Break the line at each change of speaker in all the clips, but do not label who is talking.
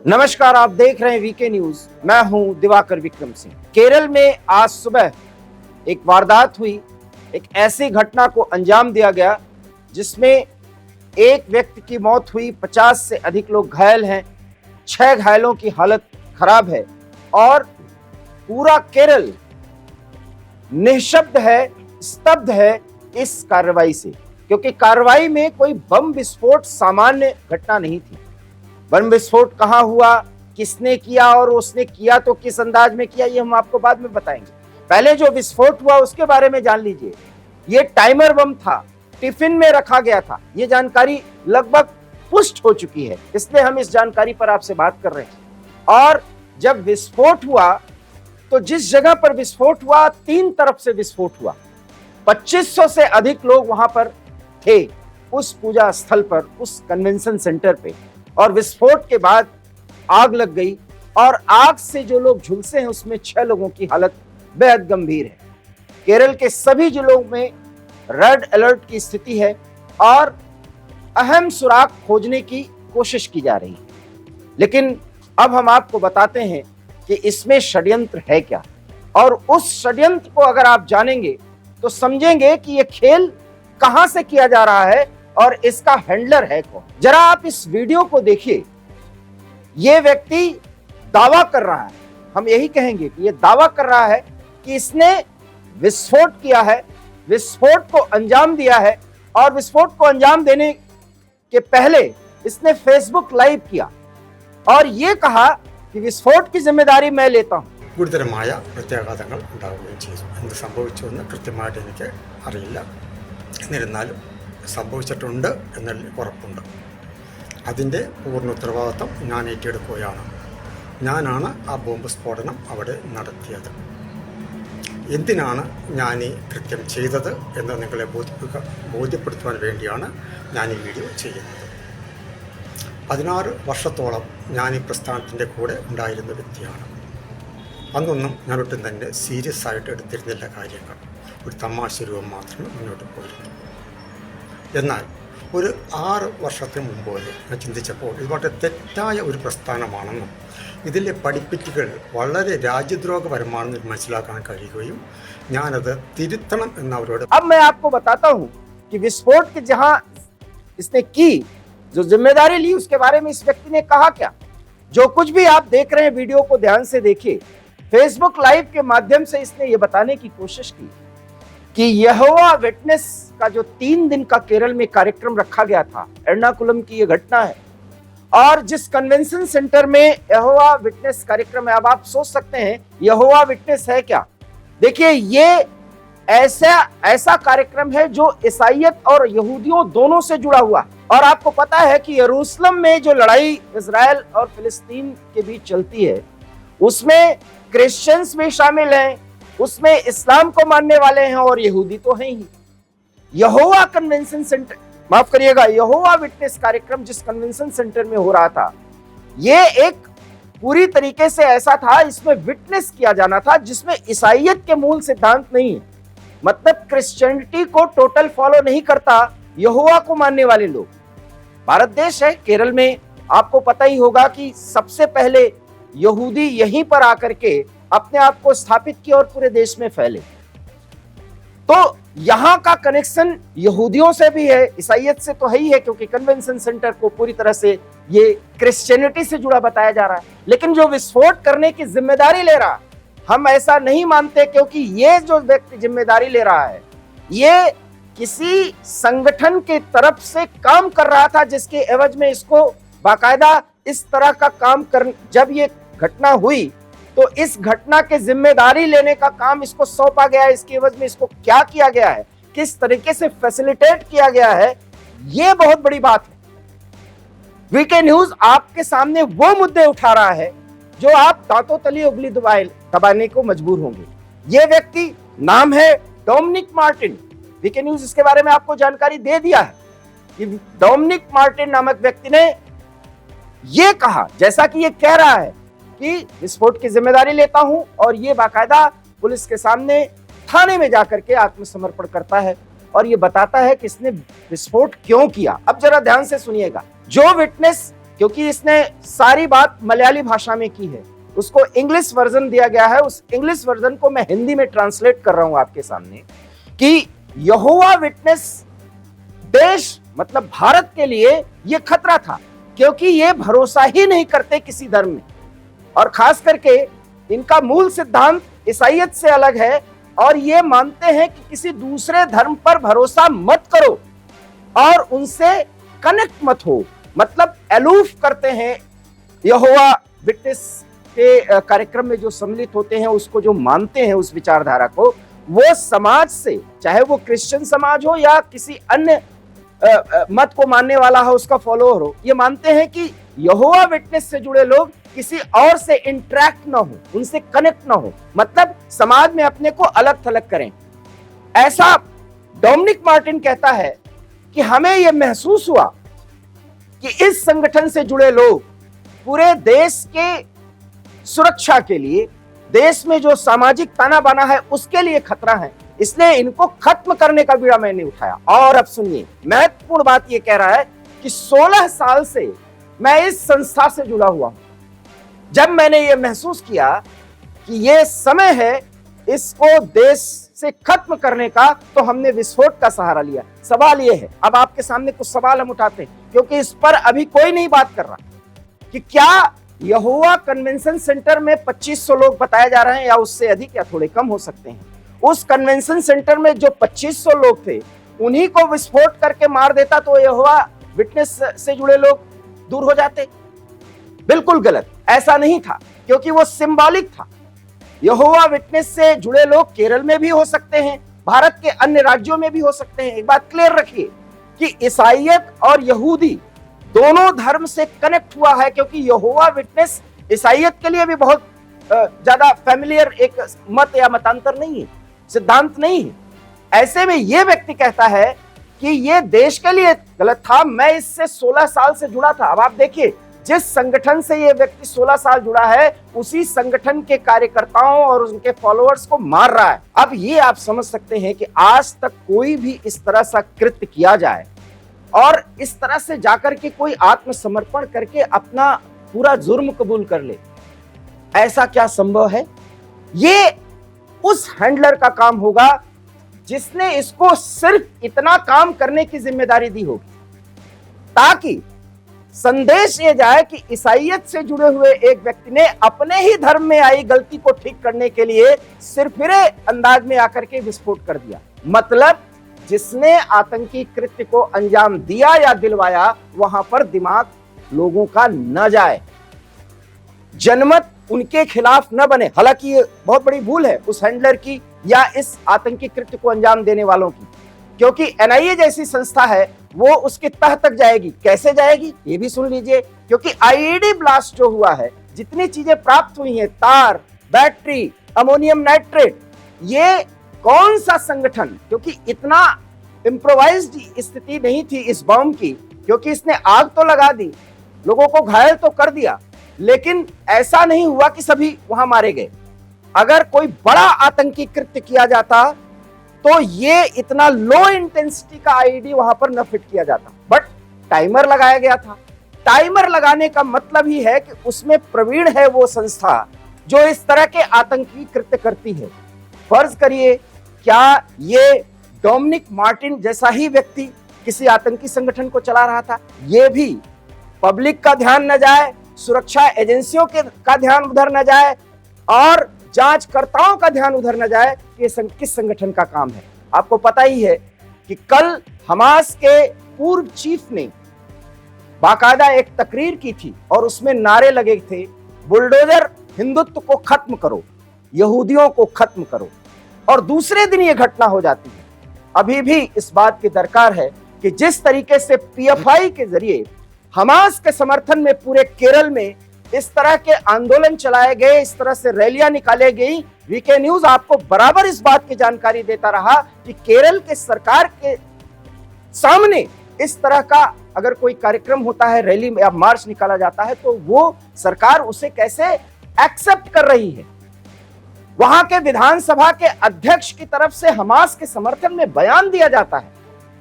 नमस्कार, आप देख रहे हैं वीके न्यूज। मैं हूं दिवाकर विक्रम सिंह। केरल में आज सुबह एक वारदात हुई। एक ऐसी घटना को अंजाम दिया गया जिसमें एक व्यक्ति की मौत हुई, 50 से अधिक लोग घायल हैं, 6 घायलों की हालत खराब है और पूरा केरल निःशब्द है, स्तब्ध है इस कार्रवाई से, क्योंकि कार्रवाई में कोई बम विस्फोट सामान्य घटना नहीं थी। बम विस्फोट कहां हुआ, किसने किया और उसने किया तो किस अंदाज में किया, ये हम आपको बाद में बताएंगे। पहले जो विस्फोट हुआ उसके बारे में जान लीजिए। ये टाइमर बम था, टिफिन में रखा गया था। ये जानकारी लगभग पुष्ट हो चुकी है, इसलिए हम इस जानकारी पर आपसे बात कर रहे हैं। और जब विस्फोट हुआ तो जिस जगह पर विस्फोट हुआ, 3 तरफ से विस्फोट हुआ। 2500 से अधिक लोग वहां पर थे, उस पूजा स्थल पर, उस कन्वेंशन सेंटर पे। और विस्फोट के बाद आग लग गई और आग से जो लोग झुलसे हैं उसमें 6 लोगों की हालत बेहद गंभीर है। केरल के सभी जिलों में रेड अलर्ट की स्थिति है और अहम सुराग खोजने की कोशिश की जा रही है। लेकिन अब हम आपको बताते हैं कि इसमें षड्यंत्र है क्या, और उस षड्यंत्र को अगर आप जानेंगे तो समझेंगे कि यह खेल कहां से किया जा रहा है और इसका हैंडलर है कौन। जरा आप इस वीडियो को देखिए। यह व्यक्ति दावा कर रहा है, हम यही कहेंगे कि यह दावा कर रहा है कि इसने विस्फोट किया है, विस्फोट को अंजाम दिया है। और विस्फोट को अंजाम देने के पहले इसने फेसबुक लाइव किया और यह कहा कि विस्फोट की जिम्मेदारी मैं लेता हूं।
ഗുരുതരമായ പ്രത്യാഘാതങ്ങൾ ഉണ്ടാവുകയും ചെയ്തു. എന്ത് സംഭവിച്ചു എന്ന് കൃത്യമായിട്ട് എനിക്ക് അറിയില്ല. എന്നിരുന്നാലും സംഭവിച്ചിട്ടുണ്ട് എന്നതിൽ ഉറപ്പുണ്ട്. അതിൻ്റെ പൂർണ്ണ ഉത്തരവാദിത്വം ഞാൻ ഏറ്റെടുക്കുകയാണ്. ഞാനാണ് ആ ബോംബ് സ്ഫോടനം അവിടെ നടത്തിയത്. എന്തിനാണ് ഞാൻ ഈ കൃത്യം ചെയ്തത് എന്ന് നിങ്ങളെ ബോധ്യപ്പെടുത്തുവാൻ വേണ്ടിയാണ് ഞാൻ ഈ വീഡിയോ ചെയ്യുന്നത്. 16 വർഷത്തോളം ഞാൻ ഈ പ്രസ്ഥാനത്തിൻ്റെ കൂടെ ഉണ്ടായിരുന്ന വ്യക്തിയാണ്. അന്നൊന്നും ഞാനൊട്ടും തന്നെ സീരിയസ് ആയിട്ട് എടുത്തിരുന്നില്ല കാര്യങ്ങൾ. ഒരു തമാശ രൂപം മാത്രമേ മുന്നോട്ട് പോയിരുന്നു. എന്നാൽ ഒരു 6 വർഷത്തിന് മുമ്പ് വരെ ഞാൻ ചിന്തിച്ചപ്പോൾ ഇത് വളരെ തെറ്റായ ഒരു പ്രസ്ഥാനമാണെന്നും ഇതിലെ പഠിപ്പിക്കലുകൾ വളരെ രാജ്യദ്രോഹപരമാണെന്ന് മനസ്സിലാക്കാൻ കഴിയുകയും ഞാനത് തിരുത്തണം എന്നവരോട്.
अब मैं आपको बताता हूं कि विस्फोट के जहां इसने की जो जिम्मेदारी ली उसके बारे में इस व्यक्ति ने कहा क्या। जो कुछ भी आप देख रहे हैं वीडियो को ध्यान से देखिए। फेसबुक लाइव के माध्यम से इसने ये बताने की कोशिश की कि यहोवा विटनेस का जो 3 दिन का केरल में कार्यक्रम रखा गया था, एर्नाकुलम की ये घटना है। और जिस कन्वेंशन सेंटर में यहोवा विटनेस कार्यक्रम है, अब आप सोच सकते हैं यहोवा विटनेस है क्या। देखिए, ये ऐसा कार्यक्रम है जो ईसाईयत और यहूदियों दोनों से जुड़ा हुआ। और आपको पता है कि यरूशलेम में जो लड़ाई इजराइल और फिलिस्तीन के बीच चलती है उसमें क्रिश्चियंस भी शामिल हैं, उसमें इस्लाम को मानने वाले हैं और यहूदी तो हैं ही। यहोवा कन्वेंशन सेंटर, माफ करिएगा, यहोवा विटनेस कार्यक्रम जिस कन्वेंशन सेंटर में हो रहा था, ये एक पूरी तरीके से ऐसा था, इसमें विटनेस किया जाना था जिसमें ईसाईयत के मूल सिद्धांत नहीं है। मतलब क्रिश्चियनिटी को टोटल फॉलो नहीं करता यहोवा को मानने वाले लोग। भारत देश है, केरल में आपको पता ही होगा कि सबसे पहले यहूदी यहीं पर आकर के अपने आप को स्थापित किया और पूरे देश में फैले। तो यहां का कनेक्शन यहूदियों से भी है, ईसाईयत से तो है ही है, क्योंकि कन्वेंशन सेंटर को पूरी तरह से ये क्रिश्चियनिटी से जुड़ा बताया जा रहा है। लेकिन जो विस्फोट करने की जिम्मेदारी ले रहा, हम ऐसा नहीं मानते, क्योंकि ये जो व्यक्ति जिम्मेदारी ले रहा है ये किसी संगठन के तरफ से काम कर रहा था, जिसके एवज में इसको बाकायदा इस तरह का काम कर, जब ये घटना हुई तो इस घटना के जिम्मेदारी लेने का काम इसको सौंपा गया है। इसके एवज में इसको क्या किया गया है, किस तरीके से फैसिलिटेट किया गया है, ये बहुत बड़ी बात है। वीके न्यूज आपके सामने वो मुद्दे उठा रहा है जो आप दांतों तली उंगली दबाने को मजबूर होंगे। ये व्यक्ति नाम है डोमिनिक मार्टिन। वीके न्यूज इसके बारे में आपको जानकारी दे दिया है कि डोमिनिक मार्टिन नामक व्यक्ति ने यह कहा, जैसा कि यह कह रहा है कि विस्फोट की जिम्मेदारी लेता हूं, और ये बाकायदा पुलिस के सामने थाने में जाकर के आत्मसमर्पण करता है और ये बताता है कि इसने विस्फोट क्यों किया। अब जरा ध्यान से सुनिएगा। जो विटनेस क्योंकि इसने सारी बात मलयाली भाषा में की है, उसको इंग्लिश वर्जन दिया गया है। उस इंग्लिश वर्जन को मैं हिंदी में ट्रांसलेट कर रहा हूं आपके सामने कि यहोवा विटनेस देश मतलब भारत के लिए यह खतरा था, क्योंकि ये भरोसा ही नहीं करते किसी धर्म में, और खास करके इनका मूल सिद्धांत ईसाईयत से अलग है, और ये मानते हैं कि किसी दूसरे धर्म पर भरोसा मत करो और उनसे कनेक्ट मत हो, मतलब अलूफ करते हैं। यहोवा विटनेस के कार्यक्रम में जो सम्मिलित होते हैं, उसको जो मानते हैं, उस विचारधारा को, वो समाज से, चाहे वो क्रिश्चियन समाज हो या किसी अन्य मत को मानने वाला हो, उसका फॉलोअर हो, ये मानते हैं कि यहोवा विटनेस से जुड़े लोग किसी और से इंटरेक्ट ना हो, उनसे कनेक्ट ना हो, मतलब समाज में अपने को अलग थलग करें। ऐसा डोमिनिक मार्टिन कहता है कि हमें यह महसूस हुआ कि इस संगठन से जुड़े लोग पूरे देश के सुरक्षा के लिए, देश में जो सामाजिक ताना बाना है उसके लिए खतरा है, इसलिए इनको खत्म करने का बीड़ा मैंने उठाया। और अब सुनिए, महत्वपूर्ण बात यह कह रहा है कि 16 साल से मैं इस संस्था से जुड़ा हुआ हूं। जब मैंने यह महसूस किया कि यह समय है इसको देश से खत्म करने का, तो हमने विस्फोट का सहारा लिया। सवाल यह है, अब आपके सामने कुछ सवाल हम उठाते हैं, क्योंकि इस पर अभी कोई नहीं बात कर रहा कि क्या यहोवा कन्वेंशन सेंटर में 2500 लोग बताए जा रहे हैं, या उससे अधिक या थोड़े कम हो सकते हैं। उस कन्वेंशन सेंटर में जो 2500 लोग थे, उन्हीं को विस्फोट करके मार देता तो यहोवा विटनेस से जुड़े लोग दूर हो जाते। बिल्कुल गलत, ऐसा नहीं था, क्योंकि वो सिंबॉलिक था। यहोवा विटनेस से जुड़े लोग केरल में भी हो सकते हैं, भारत के अन्य राज्यों में भी हो सकते हैं। एक बात क्लियर रखिए कि ईसाईयत और यहूदी दोनों धर्म से कनेक्ट हुआ है, क्योंकि यहोवा विटनेस ईसाईयत के लिए भी बहुत ज्यादा फैमिलियर एक मत या मतांतर नहीं है, सिद्धांत नहीं है। ऐसे में यह व्यक्ति कहता है कि यह देश के लिए गलत था। मैं इससे 16 साल से जुड़ा था। अब आप देखिए, जिस संगठन से यह व्यक्ति 16 साल जुड़ा है, उसी संगठन के कार्यकर्ताओं और उनके फॉलोअर्स को मार रहा है। अब ये आप समझ सकते हैं कि आज तक कोई भी इस तरह सा कृत्य किया जाए और इस तरह से जाकर के कोई आत्मसमर्पण करके अपना पूरा जुर्म कबूल कर ले, ऐसा क्या संभव है? ये उस हैंडलर का काम होगा जिसने इसको सिर्फ इतना काम करने की जिम्मेदारी दी होगी, ताकि संदेश ये जाए कि ईसाईयत से जुड़े हुए एक व्यक्ति ने अपने ही धर्म में आई गलती को ठीक करने के लिए सिरफिरे अंदाज में आकर के विस्फोट कर दिया। मतलब जिसने आतंकी कृत्य को अंजाम दिया या दिलवाया, वहां पर दिमाग लोगों का न जाए, जनमत उनके खिलाफ न बने। हालांकि ये बहुत बड़ी भूल है उस हैंडलर की या इस आतंकी कृत्य को अंजाम देने वालों की, क्योंकि एनआईए जैसी संस्था है, वो उसके तह तक जाएगी। कैसे जाएगी ये भी सुन लीजिए, क्योंकि आईईडी ब्लास्ट जो हुआ है, जितनी चीजें प्राप्त हुई हैं, तार, बैटरी, अमोनियम नाइट्रेट, ये कौन सा संगठन, क्योंकि इतना इम्प्रोवाइज्ड स्थिति नहीं थी इस बम की, क्योंकि इसने आग तो लगा दी, लोगों को घायल तो कर दिया, लेकिन ऐसा नहीं हुआ कि सभी वहां मारे गए। अगर कोई बड़ा आतंकी कृत्य किया जाता तो ये इतना लो इंटेंसिटी का आईडी वहां पर न फिट किया जाता, बट टाइमर लगाया गया था। टाइमर लगाने का मतलब ही है कि उसमें प्रवीण है वो संस्था जो इस तरह के आतंकी कृत्य करती है। फर्ज करिए, क्या ये डोमिनिक मार्टिन जैसा ही व्यक्ति किसी आतंकी संगठन को चला रहा था? ये भी पब्लिक का ध्यान न जाए, सुरक्षा एजेंसियों का ध्यान उधर न जाए और जांचकर्ताओं का ध्यान उधर न जाए कि किस संगठन का काम है। आपको पता ही है कि कल हमास के पूर्व चीफ ने बाकायदा एक तकरीर की थी और उसमें नारे लगे थे, बुलडोजर हिंदुत्व को खत्म करो, यहूदियों को खत्म करो, और दूसरे दिन ये घटना हो जाती है। अभी भी इस बात की दरकार है कि जिस तरीके से पीएफआई के जरिए हमास के समर्थन में पूरे केरल में इस तरह के आंदोलन चलाए गए, इस तरह से रैलियां निकाले गई, वीके न्यूज आपको बराबर इस बात की जानकारी देता रहा कि केरल के सरकार के सामने इस तरह का अगर कोई कार्यक्रम होता है, रैली या मार्च निकाला जाता है, तो वो सरकार उसे कैसे एक्सेप्ट कर रही है। वहां के विधानसभा के अध्यक्ष की तरफ से हमास के समर्थन में बयान दिया जाता है।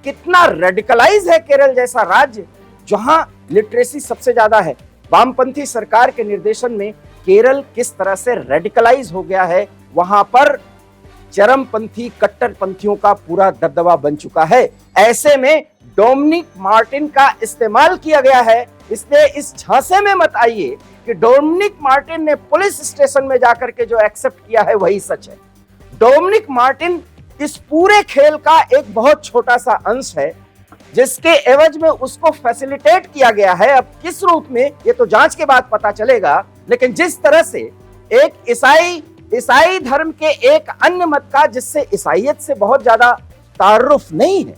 कितना रेडिकलाइज है केरल जैसा राज्य जहां लिटरेसी सबसे ज्यादा है। वामपंथी सरकार के निर्देशन में केरल किस तरह से रेडिकलाइज हो गया है, वहां पर चरमपंथी कट्टरपंथियों का पूरा दबदबा बन चुका है। ऐसे में डोमिनिक मार्टिन का इस्तेमाल किया गया है। इसलिए इस झांसे में मत आइए कि डोमिनिक मार्टिन ने पुलिस स्टेशन में जाकर के जो एक्सेप्ट किया है वही सच है। डोमिनिक मार्टिन इस पूरे खेल का एक बहुत छोटा सा अंश है, जिसके एवज में उसको फैसिलिटेट किया गया है। अब किस रूप में, ये तो जांच के बाद पता चलेगा। लेकिन जिस तरह से एक ईसाई धर्म के एक अन्य मत का, जिससे ईसाइयत से बहुत ज्यादा तारुफ नहीं है,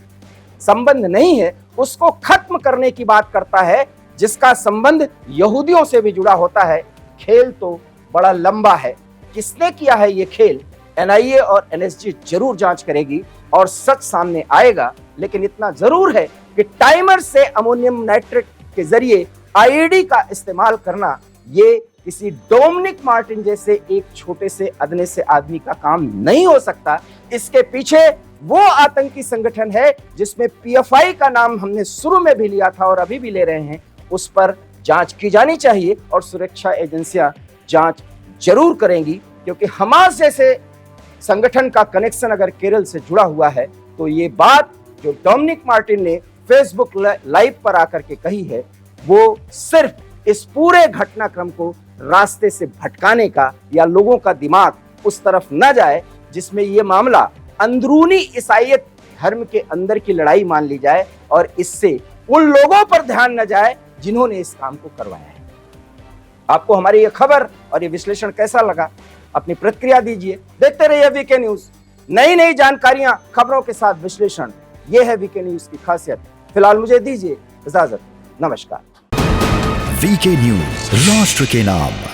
संबंध नहीं है, उसको खत्म करने की बात करता है, जिसका संबंध यहूदियों से भी जुड़ा होता है। खेल तो बड़ा लंबा है। किसने किया है ये खेल, एनआईए और एनएसजी जरूर जांच करेगी और सच सामने आएगा। लेकिन इतना जरूर है कि टाइमर से अमोनियम नाइट्रेट के जरिए आईईडी का इस्तेमाल करना, ये किसी डोमिनिक मार्टिन जैसे एक छोटे से अदने से आदमी का काम नहीं हो सकता। इसके पीछे वो आतंकी संगठन है जिसमें पीएफआई का नाम हमने शुरू में भी लिया था और अभी भी ले रहे हैं। उस पर जांच की जानी चाहिए और सुरक्षा एजेंसियां जांच जरूर करेंगी, क्योंकि हमास जैसे संगठन का कनेक्शन अगर केरल से जुड़ा हुआ है तो ये बात जो डोमिनिक मार्टिन ने फेसबुक लाइव पर आकर के कही है, वो सिर्फ इस पूरे घटनाक्रम को रास्ते से भटकाने का, या लोगों का दिमाग उस तरफ न जाए जिसमें ये मामला अंदरूनी ईसाइयत धर्म के अंदर की लड़ाई मान ली जाए और इससे उन लोगों पर ध्यान न जाए जिन्होंने इस काम को करवाया है। आपको हमारी ये खबर और ये विश्लेषण कैसा लगा, अपनी प्रतिक्रिया दीजिए। देखते रहिए वीके न्यूज, नई नई जानकारियां, खबरों के साथ विश्लेषण, ये है वीके न्यूज की खासियत। फिलहाल मुझे दीजिए इजाजत, नमस्कार।
वीके न्यूज, राष्ट्र के नाम।